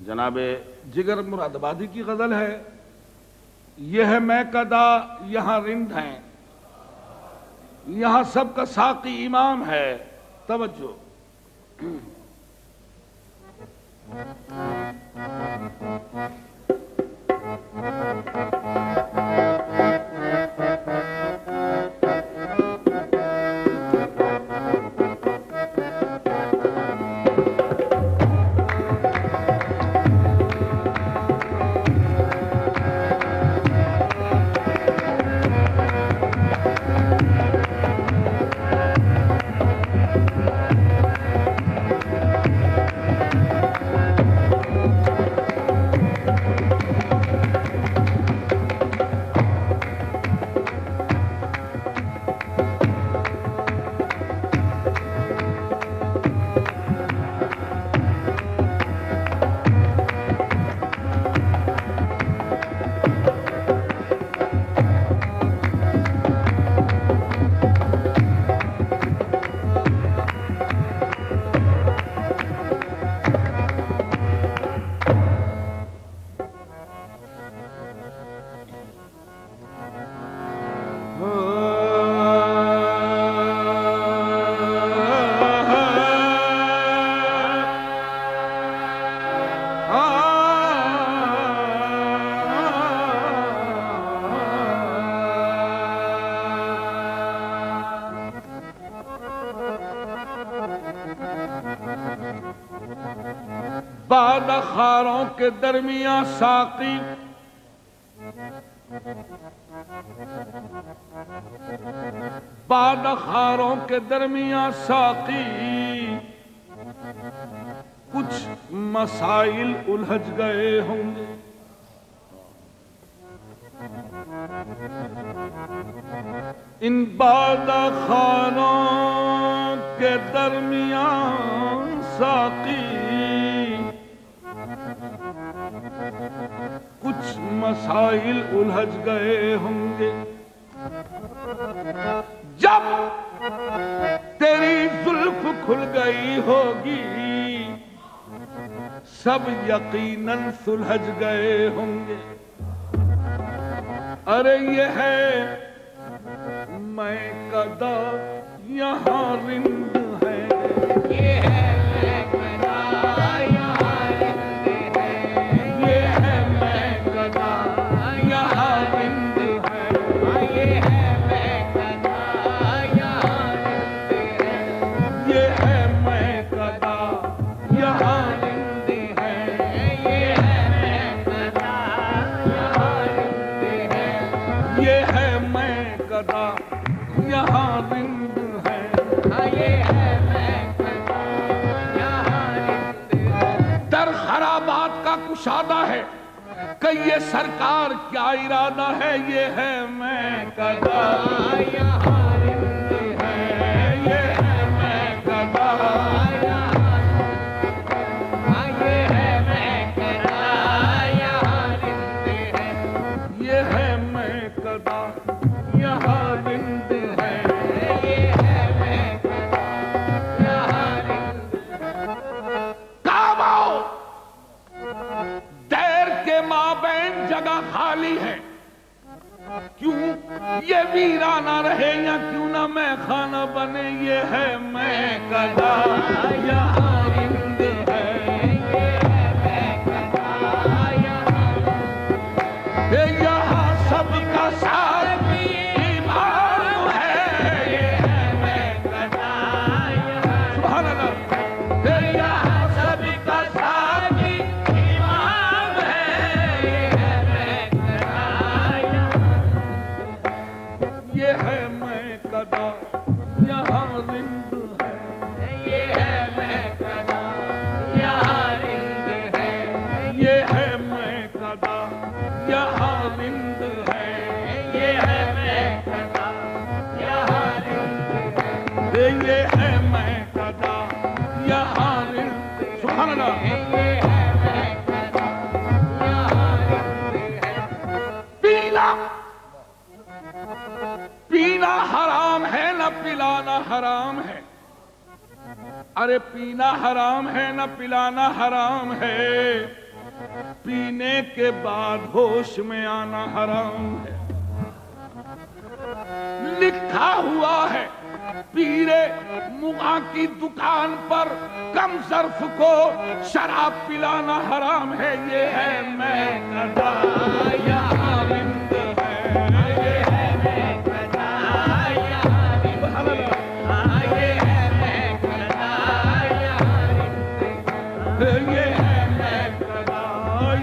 جناب جگر مراد آبادی کی غزل ہے، یہ ہے میں کدا یہاں رند ہیں، یہاں سب کا ساقی امام ہے۔ توجہ بعد خاروں کے درمیان ساقی، بعد خاروں کے درمیان ساقی، کچھ مسائل الجھ گئے ہوں گے۔ ان بعد خاروں کے درمیان ساقی، کچھ مسائل الجھ گئے ہوں گے۔ جب تیری زلف کھل گئی ہوگی، سب یقیناً سلجھ گئے ہوں گے۔ ارے یہ ہے میں کدا یہاں رند ہے، یہ ہے میں کدا یہاں رند ہے، یہ ہے میں کدا یہاں رند ہے، یہ ہے میں کدا یہاں رند ہے، یہ ہے میں کدا یہاں رند ہے، یہ ہے میں کدا یہاں رند ہے، یہ ہے میں کدا یہاں رند ہے، یہ ہے میں کدا یہاں رند ہے۔ در خرابات کا کشادہ ہے کہ یہ سرکار کیا ارادہ ہے، یہ ہے میں کدا یہاں رند ہے، یہ ہے میں کدا یہاں رند ہے، یہ ہے میں کدا یہاں رند ہے، یہ ہے میں کدا یہاں رند ہے، یہ ہے میں کدا یہاں رند ہے۔ کام آؤ، دیر کے مابین جگہ خالی ہے، کیوں یہ ویرانہ رہے یا کیوں نہ میں خانہ بنے، یہ ہے میں کدا یہاں رند ہے، یہ ہے میں کدا یہاں رند ہے، یہاں سب کا ساقی امام ہے، یہ ہے میں کدا یہاں سبحان اللہ، یہاں سب کا ساقی امام ہے، یہ ہے میں کدا یہ ہے میں کدا یہاں رند ہے، یہ ہے میں کدا یہاں رند ہے، یہ ہے میں کدا یہاں رند ہے، یہ ہے میں کدا یہاں رند ہے، یہ ہے میں کدا یہاں رند ہے، سبحان اللہ، یہ ہے میں کدا یہاں رند ہے۔ پینا پینا حرام ہے نہ پلانا حرام ہے، ارے پینا حرام ہے نہ پلانا حرام ہے، پینے کے بعد ہوش میں آنا حرام ہے۔ لکھا ہوا ہے پیرے مغاں کی دکان پر کم ظرف کو شراب پلانا حرام ہے۔ یہ ہے میں قضا یہاں رند ہے، یہ ہے میں قضا یہاں رند ہے، یہ ہے میں قضا یہاں رند ہے، یہ ہے میں قضا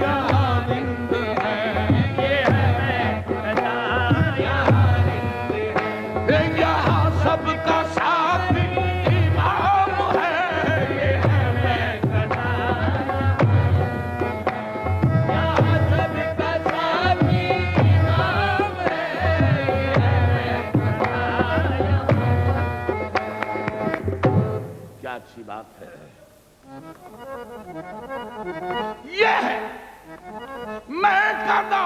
یہاں رند ہے، یہ ہے میں قضا یہاں رند ہے۔ یہاں سب کا ساتھ امام ہے، یہ ہے میں قضا یہاں سب کا ساتھ امام ہے، یہ ہے میں قضا کیا اچھی بات ہے۔ یہ ہے میں قضا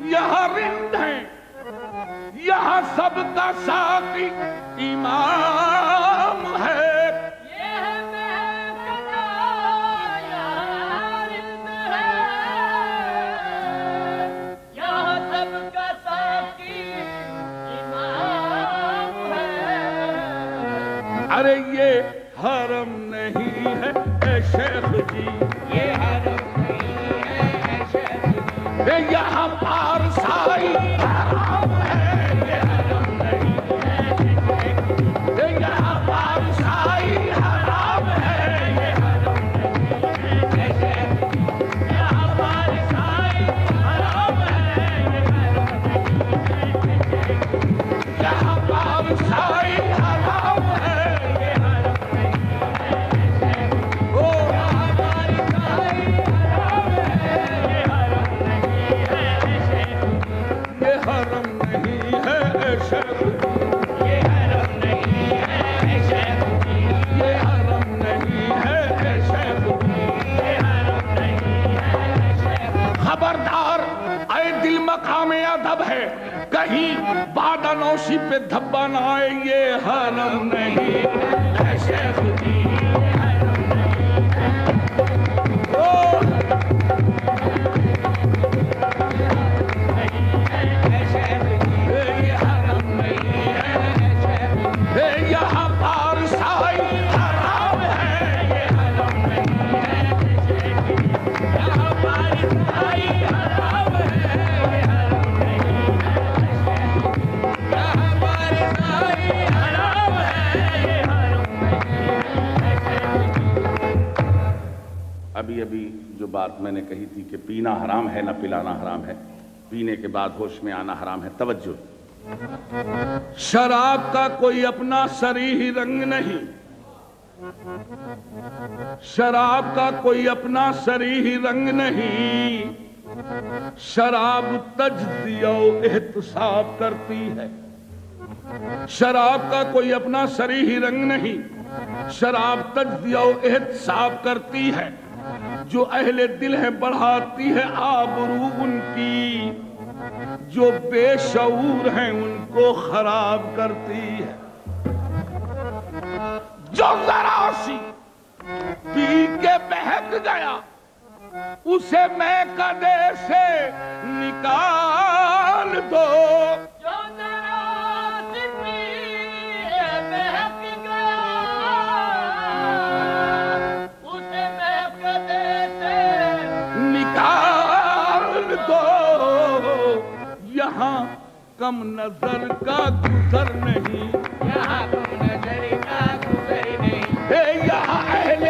یہاں رند ہے، یہاں سب کا ساقی امام ہے۔ یہ ہے میں قضا یہاں رند ہے، یہاں سب کا ساقی امام ہے۔ ارے یہ حرم نہیں ہے اے شیخ جی، یہ حرم نہیں ہے اے شیخ جی، یہاں پارسائی حرام ہے، یہ حرم نہیں ہے اے شیخ جی، یہاں پارسائی حرام ہے، یہ حرم نہیں ہے اے شیخ جی، یہاں پارسائی حرام ہے، یہ حرم نہیں ہے اے شیخ جی، یہاں پارسائی حرام ہے، یہ حرم خبردار اے دل مقام ادب ہے، کہیں بادہ نوشی پہ دھبا نہ آئے، یہ حرم نہیں ہے شیخ جی، یہاں پارسائی حرام ہے، یہ حرم نہیں ہے یہاں پارسائی حرام ہے، یہ حرم نہیں ہے یہاں پارسائی حرام ہے، یہ حرم نہیں۔ ابھی جو بات میں نے کہی تھی کہ پینا حرام ہے نہ پلانا حرام ہے، پینے کے بعد ہوش میں آنا حرام ہے، توجہ۔ شراب کا کوئی اپنا صریح رنگ نہیں، شراب کا کوئی اپنا صریح رنگ نہیں، شراب تجزیہ و احتساب کرتی ہے۔ شراب کا کوئی اپنا صریح رنگ نہیں، شراب تجزیہ و احتساب کرتی ہے، جو اہل دل ہے بڑھاتی ہے آبرو ان کی، جو بے شعور ہیں ان کو خراب کرتی ہے۔ جو ذرا سی پی کے بہک گیا اسے میں قدے سے نکال دو، جو ذرا سی پی کے بہک گیا اسے میں قدے سے نکال دو۔ یہاں کم نظر کا گزر نہیں، یہاں کم نظر کا گزر نہیں، یہاں اہل